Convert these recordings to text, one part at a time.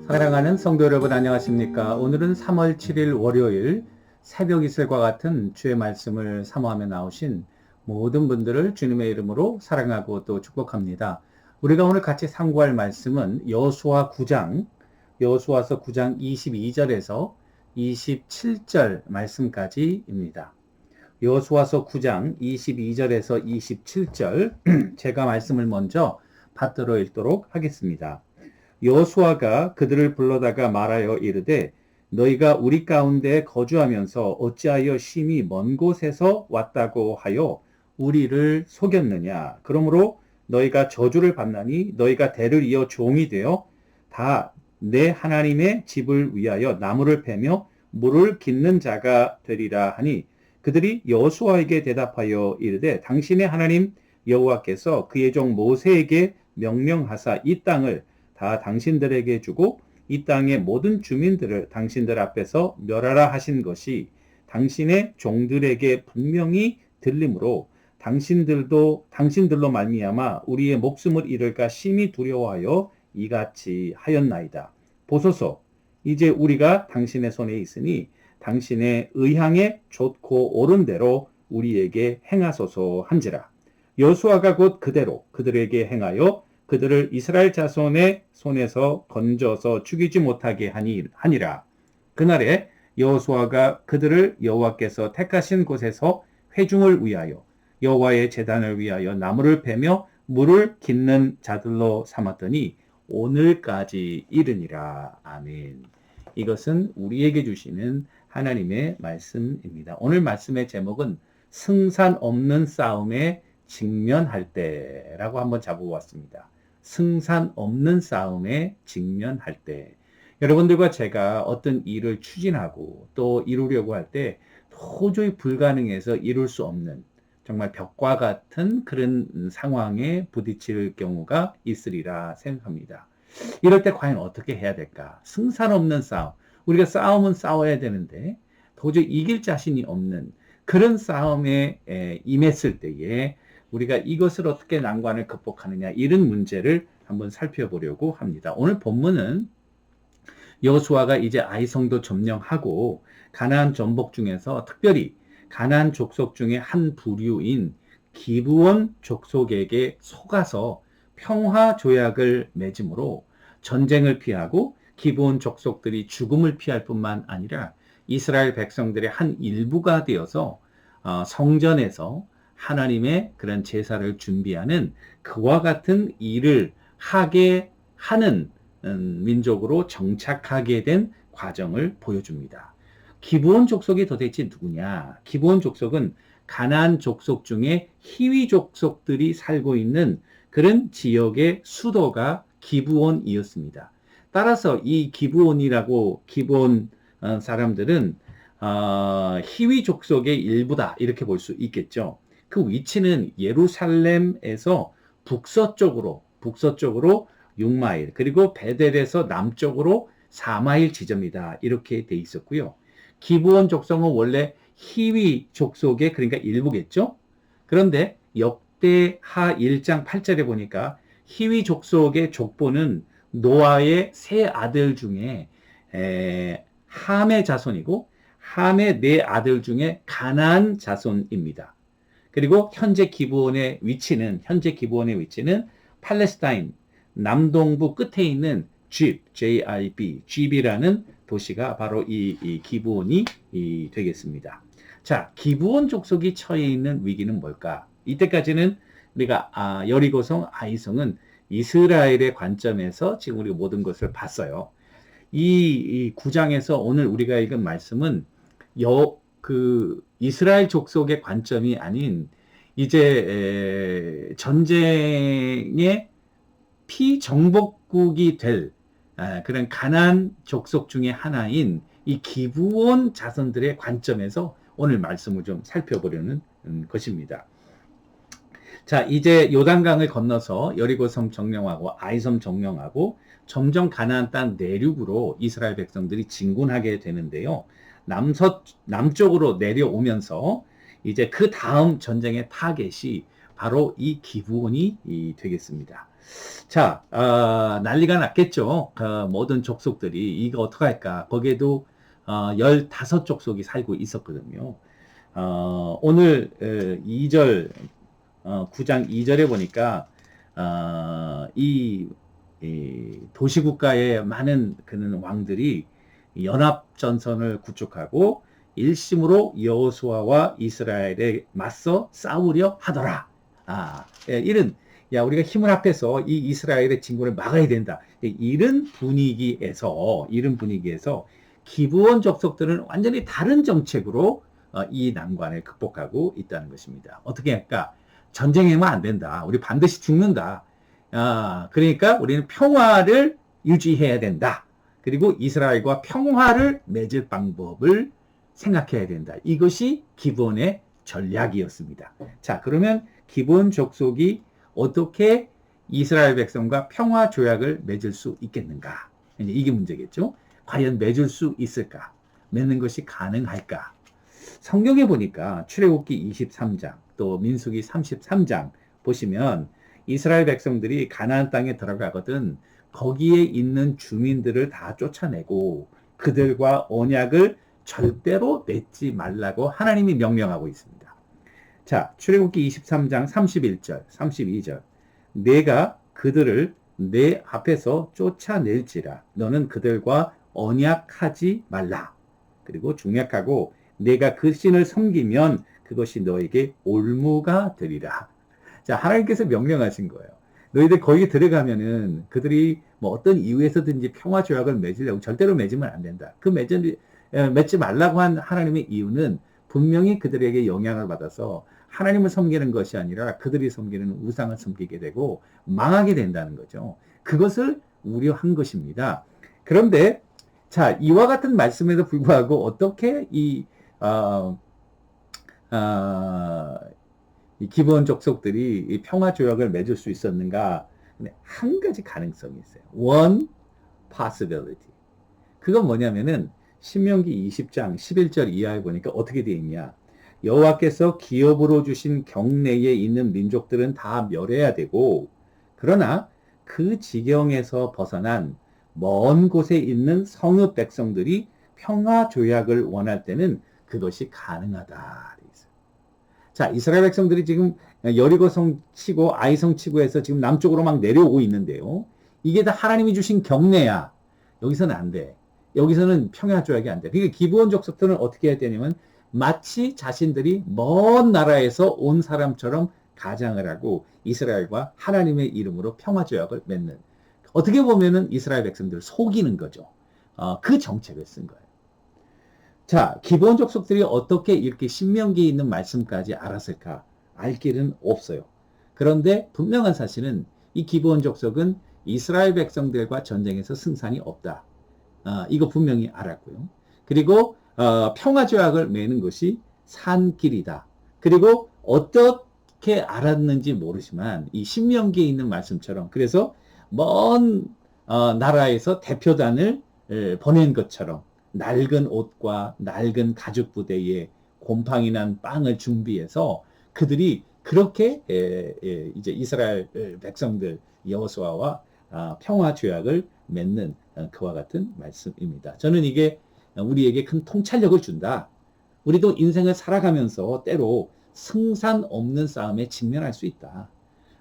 사랑하는 성도 여러분 안녕하십니까? 오늘은 3월 7일 월요일 새벽 이슬과 같은 주의 말씀을 사모하며 나오신 모든 분들을 주님의 이름으로 사랑하고 또 축복합니다. 우리가 오늘 같이 상고할 말씀은 여호수아 9장, 여호수아서 9장 22절에서 27절 말씀까지입니다. 여호수아서 9장 22절에서 27절 제가 말씀을 먼저 받들어 읽도록 하겠습니다. 여호수아가 그들을 불러다가 말하여 이르되 너희가 우리 가운데 거주하면서 어찌하여 심히 먼 곳에서 왔다고 하여 우리를 속였느냐. 그러므로 너희가 저주를 받나니 너희가 대를 이어 종이 되어 다 내 하나님의 집을 위하여 나무를 패며 물을 깃는 자가 되리라 하니 그들이 여호수아에게 대답하여 이르되 당신의 하나님 여호와께서 그의 종 모세에게 명령하사 이 땅을 다 당신들에게 주고 이 땅의 모든 주민들을 당신들 앞에서 멸하라 하신 것이 당신의 종들에게 분명히 들리므로 당신들로 말미암아 우리의 목숨을 잃을까 심히 두려워하여 이같이 하였나이다. 보소서, 이제 우리가 당신의 손에 있으니 당신의 의향에 좋고 옳은 대로 우리에게 행하소서 한지라. 여호수아가 곧 그대로 그들에게 행하여 그들을 이스라엘 자손의 손에서 건져서 죽이지 못하게 하니라. 그날에 여호수아가 그들을 여호와께서 택하신 곳에서 회중을 위하여 여호와의 제단을 위하여 나무를 베며 물을 깃는 자들로 삼았더니 오늘까지 이르니라. 아멘. 이것은 우리에게 주시는 하나님의 말씀입니다. 오늘 말씀의 제목은 승산 없는 싸움에 직면할 때라고 한번 잡아보았습니다. 승산 없는 싸움에 직면할 때. 여러분들과 제가 어떤 일을 추진하고 또 이루려고 할 때 도저히 불가능해서 이룰 수 없는 정말 벽과 같은 그런 상황에 부딪힐 경우가 있으리라 생각합니다. 이럴 때 과연 어떻게 해야 될까? 승산 없는 싸움. 우리가 싸움은 싸워야 되는데 도저히 이길 자신이 없는 그런 싸움에 임했을 때에 우리가 이것을 어떻게 난관을 극복하느냐 이런 문제를 한번 살펴보려고 합니다. 오늘 본문은 여호수아가 이제 아이성도 점령하고 가나안 전복 중에서 특별히 가나안 족속 중에 한 부류인 기브온 족속에게 속아서 평화 조약을 맺음으로 전쟁을 피하고 기브온 족속들이 죽음을 피할 뿐만 아니라 이스라엘 백성들의 한 일부가 되어서 성전에서 하나님의 그런 제사를 준비하는 그와 같은 일을 하게 하는 민족으로 정착하게 된 과정을 보여줍니다. 기브온 족속이 도대체 누구냐? 기브온 족속은 가나안 족속 중에 히위 족속들이 살고 있는 그런 지역의 수도가 기브온이었습니다. 따라서 이 기브온 사람들은 히위 족속의 일부다 이렇게 볼 수 있겠죠. 그 위치는 예루살렘에서 북서쪽으로 6마일 그리고 베델에서 남쪽으로 4마일 지점이다 이렇게 돼 있었고요. 기브온 족속은 원래 히위 족속의 그러니까 일부겠죠. 그런데 역대하 1장 8절에 보니까 히위 족속의 족보는 노아의 세 아들 중에 함의 자손이고 함의 네 아들 중에 가나안 자손입니다. 그리고 현재 기브온의 위치는 팔레스타인 남동부 끝에 있는 집이라는 도시가 바로 이 기브온이 되겠습니다. 자, 기브온 족속이 처해 있는 위기는 뭘까? 이때까지는 우리가 여리고성, 아이성은 이스라엘의 관점에서 지금 우리가 모든 것을 봤어요. 이 9장에서 오늘 우리가 읽은 말씀은 이스라엘 족속의 관점이 아닌 이제 전쟁의 피정복국이 될 그런 가나안 족속 중에 하나인 이 기브온 자손들의 관점에서 오늘 말씀을 좀 살펴보려는 것입니다. 자, 이제 요단강을 건너서 여리고섬 점령하고 아이섬 점령하고 점점 가나안 땅 내륙으로 이스라엘 백성들이 진군하게 되는데요. 남쪽으로 내려오면서 이제 그 다음 전쟁의 타겟이 바로 이 기브온이 되겠습니다. 자, 난리가 났겠죠. 모든 족속들이 이거 어떡할까. 거기에도 15족속이 살고 있었거든요. 오늘 2절 9장 2절에 보니까 이 도시국가의 많은 그는 왕들이 연합전선을 구축하고 일심으로 여호수아와 이스라엘에 맞서 싸우려 하더라. 이런 우리가 힘을 합해서 이 이스라엘의 진군을 막아야 된다. 이런 분위기에서 기브온 족속들은 완전히 다른 정책으로 이 난관을 극복하고 있다는 것입니다. 어떻게 할까? 전쟁하면 안 된다. 우리 반드시 죽는다. 그러니까 우리는 평화를 유지해야 된다. 그리고 이스라엘과 평화를 맺을 방법을 생각해야 된다. 이것이 기본의 전략이었습니다. 자, 그러면 기본 족속이 어떻게 이스라엘 백성과 평화 조약을 맺을 수 있겠는가? 이게 문제겠죠. 과연 맺을 수 있을까? 맺는 것이 가능할까? 성경에 보니까 출애굽기 23장 또 민수기 33장 보시면 이스라엘 백성들이 가나안 땅에 들어가거든 거기에 있는 주민들을 다 쫓아내고 그들과 언약을 절대로 맺지 말라고 하나님이 명령하고 있습니다. 자, 출애굽기 23장 31절, 32절. 내가 그들을 내 앞에서 쫓아낼지라 너는 그들과 언약하지 말라. 그리고 중약하고 내가 그 신을 섬기면 그것이 너에게 올무가 되리라. 자, 하나님께서 명령하신 거예요. 너희들 거기 들어가면은 그들이 뭐 어떤 이유에서든지 평화 조약을 맺으려고 절대로 맺으면 안 된다. 맺지 말라고 한 하나님의 이유는 분명히 그들에게 영향을 받아서 하나님을 섬기는 것이 아니라 그들이 섬기는 우상을 섬기게 되고 망하게 된다는 거죠. 그것을 우려한 것입니다. 그런데 자, 이와 같은 말씀에도 불구하고 어떻게 이 기본 족속들이 이 평화 조약을 맺을 수 있었는가? 한 가지 가능성이 있어요. One possibility. 그건 뭐냐면은 신명기 20장 11절 이하에 보니까 어떻게 되어 있냐? 여호와께서 기업으로 주신 경내에 있는 민족들은 다 멸해야 되고, 그러나 그 지경에서 벗어난 먼 곳에 있는 성읍 백성들이 평화 조약을 원할 때는 그것이 가능하다. 자, 이스라엘 백성들이 지금 여리고성 치고 아이성 치고 해서 지금 남쪽으로 막 내려오고 있는데요. 이게 다 하나님이 주신 경례야. 여기서는 안 돼. 여기서는 평화 조약이 안 돼. 그러니까 기브온 족속들은 어떻게 해야 되냐면 마치 자신들이 먼 나라에서 온 사람처럼 가장을 하고 이스라엘과 하나님의 이름으로 평화 조약을 맺는. 어떻게 보면은 이스라엘 백성들을 속이는 거죠. 그 정책을 쓴 거예요. 자, 기본 족속들이 어떻게 이렇게 신명기에 있는 말씀까지 알았을까? 알 길은 없어요. 그런데 분명한 사실은 이 기본 족속은 이스라엘 백성들과 전쟁에서 승산이 없다. 이거 분명히 알았고요. 그리고 평화 조약을 맺는 것이 산길이다. 그리고 어떻게 알았는지 모르지만 이 신명기에 있는 말씀처럼 그래서 먼 나라에서 대표단을 보낸 것처럼 낡은 옷과 낡은 가죽 부대에 곰팡이 난 빵을 준비해서 그들이 그렇게 이제 이스라엘 백성들 여호수아와 평화 조약을 맺는 그와 같은 말씀입니다. 저는 이게 우리에게 큰 통찰력을 준다. 우리도 인생을 살아가면서 때로 승산 없는 싸움에 직면할 수 있다.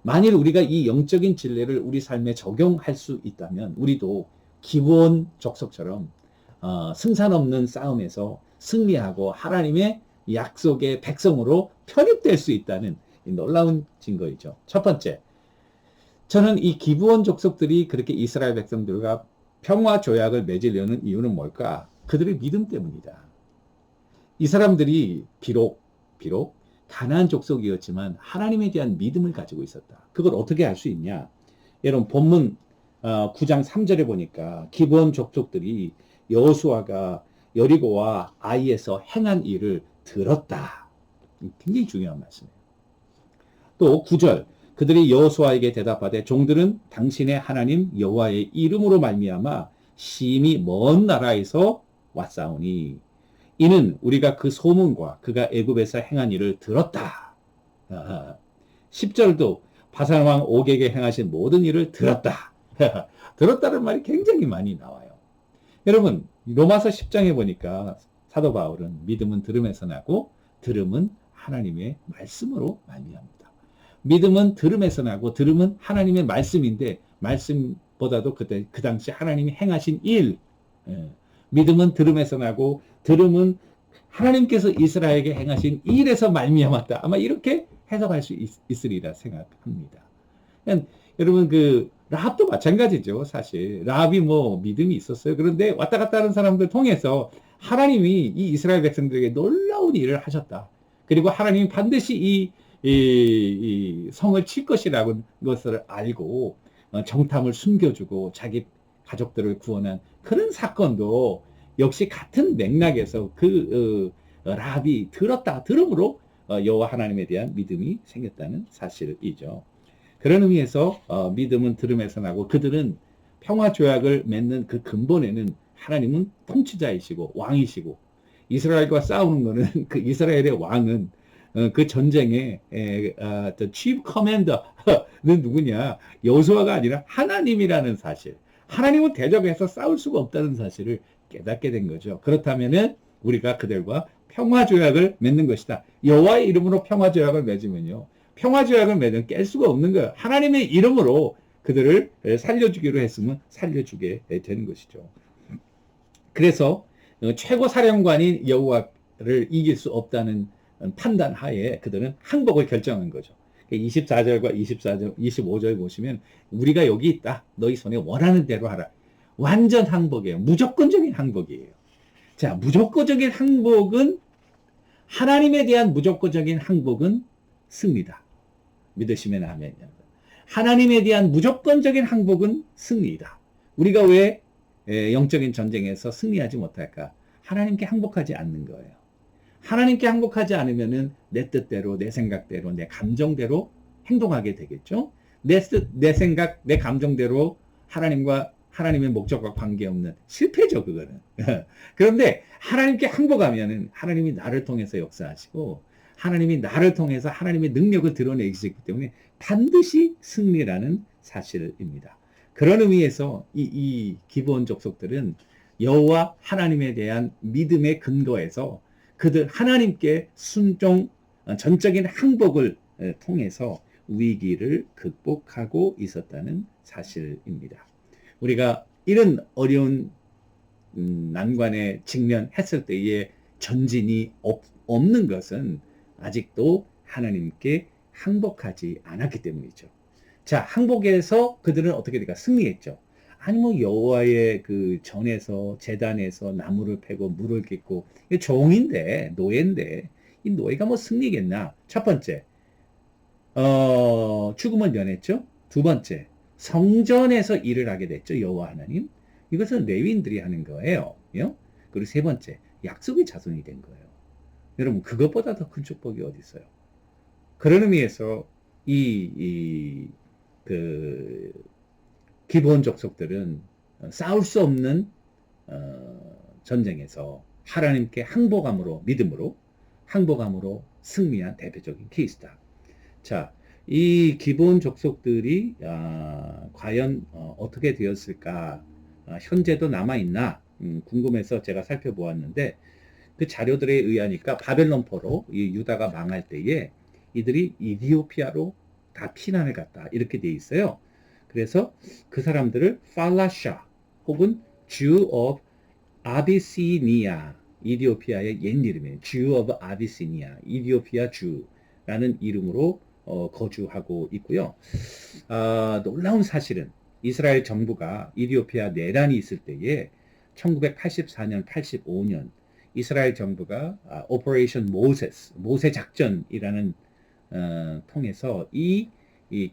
만일 우리가 이 영적인 진리를 우리 삶에 적용할 수 있다면 우리도 기본 족속처럼 승산 없는 싸움에서 승리하고 하나님의 약속의 백성으로 편입될 수 있다는 놀라운 증거이죠. 첫 번째, 저는 이 기브온 족속들이 그렇게 이스라엘 백성들과 평화 조약을 맺으려는 이유는 뭘까? 그들의 믿음 때문이다. 이 사람들이 비록 가나안 족속이었지만 하나님에 대한 믿음을 가지고 있었다. 그걸 어떻게 알 수 있냐? 여러분 본문 9장 3절에 보니까 기브온 족속들이 여호수아가 여리고와 아이에서 행한 일을 들었다. 굉장히 중요한 말씀이에요. 또 9절 그들이 여호수아에게 대답하되 종들은 당신의 하나님 여호와의 이름으로 말미암아 심히 먼 나라에서 왔사오니 이는 우리가 그 소문과 그가 애굽에서 행한 일을 들었다. 10절도 바산왕 옥에게 행하신 모든 일을 들었다. 들었다는 말이 굉장히 많이 나와요. 여러분, 로마서 10장에 보니까 사도 바울은 믿음은 들음에서 나고 들음은 하나님의 말씀으로 말미암다. 믿음은 들음에서 나고 들음은 하나님의 말씀인데 말씀보다도 그 당시 하나님이 행하신 일. 믿음은 들음에서 나고 들음은 하나님께서 이스라엘에게 행하신 일에서 말미암았다. 아마 이렇게 해석할 수 있으리라 생각합니다. 여러분 라합도 마찬가지죠. 사실 라합이 믿음이 있었어요. 그런데 왔다 갔다 하는 사람들 통해서 하나님이 이 이스라엘 백성들에게 놀라운 일을 하셨다. 그리고 하나님이 반드시 이 성을 칠 것이라는 것을 알고 정탐을 숨겨주고 자기 가족들을 구원한 그런 사건도 역시 같은 맥락에서 라합이 들음으로 여호와 하나님에 대한 믿음이 생겼다는 사실이죠. 그런 의미에서 믿음은 들음에서 나고 그들은 평화조약을 맺는 그 근본에는 하나님은 통치자이시고 왕이시고 이스라엘과 싸우는 거는 그 이스라엘의 왕은 그 전쟁의 chief commander는 누구냐? 여호수아가 아니라 하나님이라는 사실. 하나님은 대적해서 싸울 수가 없다는 사실을 깨닫게 된 거죠. 그렇다면은 우리가 그들과 평화조약을 맺는 것이다. 여호와의 이름으로 평화조약을 맺으면요. 평화조약을 맺으면 깰 수가 없는 거예요. 하나님의 이름으로 그들을 살려주기로 했으면 살려주게 되는 것이죠. 그래서 최고 사령관인 여호와를 이길 수 없다는 판단 하에 그들은 항복을 결정한 거죠. 24절과 25절 보시면 우리가 여기 있다. 너희 손에 원하는 대로 하라. 완전 항복이에요. 무조건적인 항복이에요. 자, 무조건적인 항복은 하나님에 대한 무조건적인 항복은 승리다. 믿으시면 아멘. 하나님에 대한 무조건적인 항복은 승리이다. 우리가 왜 영적인 전쟁에서 승리하지 못할까? 하나님께 항복하지 않는 거예요. 하나님께 항복하지 않으면은 내 뜻대로, 내 생각대로, 내 감정대로 행동하게 되겠죠? 내 생각, 내 감정대로 하나님의 목적과 관계없는 실패죠, 그거는. 그런데 하나님께 항복하면은 하나님이 나를 통해서 역사하시고 하나님이 나를 통해서 하나님의 능력을 드러내시기 때문에 반드시 승리라는 사실입니다. 그런 의미에서 이 기브온 족속들은 여호와 하나님에 대한 믿음의 근거에서 그들 하나님께 순종, 전적인 항복을 통해서 위기를 극복하고 있었다는 사실입니다. 우리가 이런 어려운 난관에 직면했을 때의 전진이 없는 것은 아직도 하나님께 항복하지 않았기 때문이죠. 자, 항복에서 그들은 어떻게 될까? 승리했죠. 아니 여호와의 그 전에서 제단에서 나무를 패고 물을 깃고 종인데 노예인데 이 노예가 승리겠나? 첫 번째 죽음을 면했죠. 두 번째 성전에서 일을 하게 됐죠. 여호와 하나님. 이것은 레위인들이 하는 거예요. 그리고 세 번째 약속의 자손이 된 거예요. 여러분 그것보다 더 큰 축복이 어디 있어요? 그런 의미에서 기브온 족속들은 싸울 수 없는 전쟁에서 하나님께 항복함으로 믿음으로 항복함으로 승리한 대표적인 케이스다. 자, 이 기브온 족속들이 과연 어떻게 되었을까? 현재도 남아있나? 궁금해서 제가 살펴보았는데 그 자료들에 의하니까 바벨론포로 이 유다가 망할 때에 이들이 이디오피아로 다 피난을 갔다 이렇게 돼 있어요. 그래서 그 사람들을 팔라샤 혹은 Jew of Abyssinia, 이디오피아의 옛 이름이에요. Jew of Abyssinia, 이디오피아 주라는 이름으로 거주하고 있고요. 놀라운 사실은 이스라엘 정부가 이디오피아 내란이 있을 때에 1984년, 85년 이스라엘 정부가 오퍼레이션 모세 작전이라는 통해서 이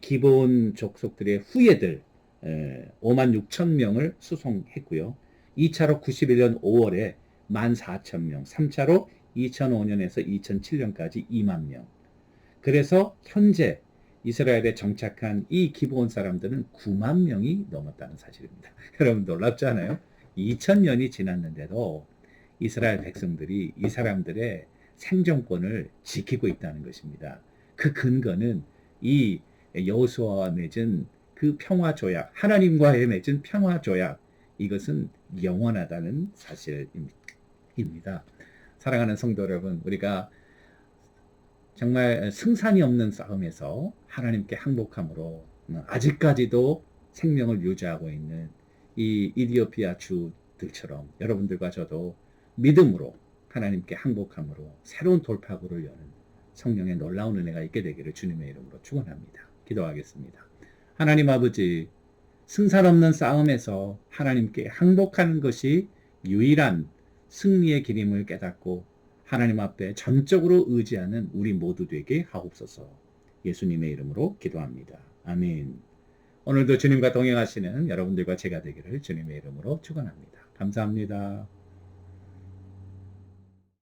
기브온 족속들의 후예들 5만 6천 명을 수송했고요. 2차로 91년 5월에 14,000명, 3차로 2005년에서 2007년까지 2만 명. 그래서 현재 이스라엘에 정착한 이 기브온 사람들은 9만 명이 넘었다는 사실입니다. 여러분 놀랍지 않아요? 2000년이 지났는데도 이스라엘 백성들이 이 사람들의 생존권을 지키고 있다는 것입니다. 그 근거는 이 여호수아와 맺은 그 평화 조약, 하나님과의 맺은 평화 조약, 이것은 영원하다는 사실입니다. 사랑하는 성도 여러분, 우리가 정말 승산이 없는 싸움에서 하나님께 항복함으로 아직까지도 생명을 유지하고 있는 이 이디오피아 주들처럼 여러분들과 저도 믿음으로 하나님께 항복함으로 새로운 돌파구를 여는 성령의 놀라운 은혜가 있게 되기를 주님의 이름으로 축원합니다. 기도하겠습니다. 하나님 아버지, 승산 없는 싸움에서 하나님께 항복하는 것이 유일한 승리의 길임을 깨닫고 하나님 앞에 전적으로 의지하는 우리 모두 되게 하옵소서. 예수님의 이름으로 기도합니다. 아멘. 오늘도 주님과 동행하시는 여러분들과 제가 되기를 주님의 이름으로 축원합니다. 감사합니다.